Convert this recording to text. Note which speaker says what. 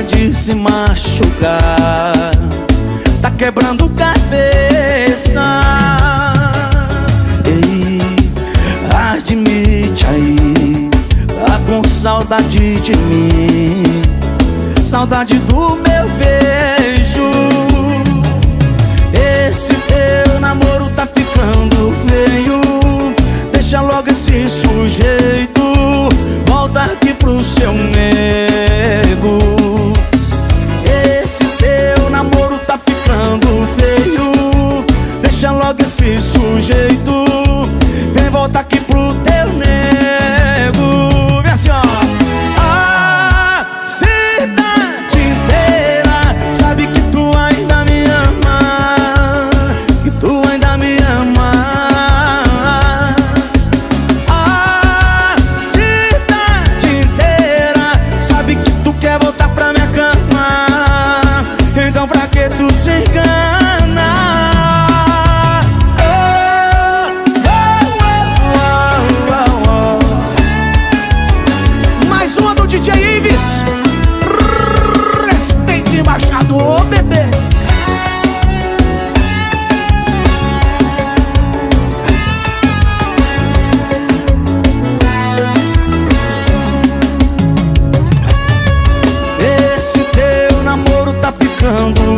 Speaker 1: para de se machucar, tá quebrando cabeça. Ei, admite aí, tá com saudade de mim, saudade do meu beijo. Esse teu namoro tá ficando feio, deixa logo esse sujeito, volta aqui pro seu nego. Esse teu namoro tá ficando feio, deixa logo esse sujeito, vem volta aqui pro teu nego. Vem assim, ó. A cidade inteira sabe que tu ainda me ama, que tu ainda me ama. A cidade inteira sabe que tu quer voltar pra minha cama, então pra que tu se engana? Mais uma do DJ Ives. Respeite embaixador, bebê. Esse teu namoro tá ficando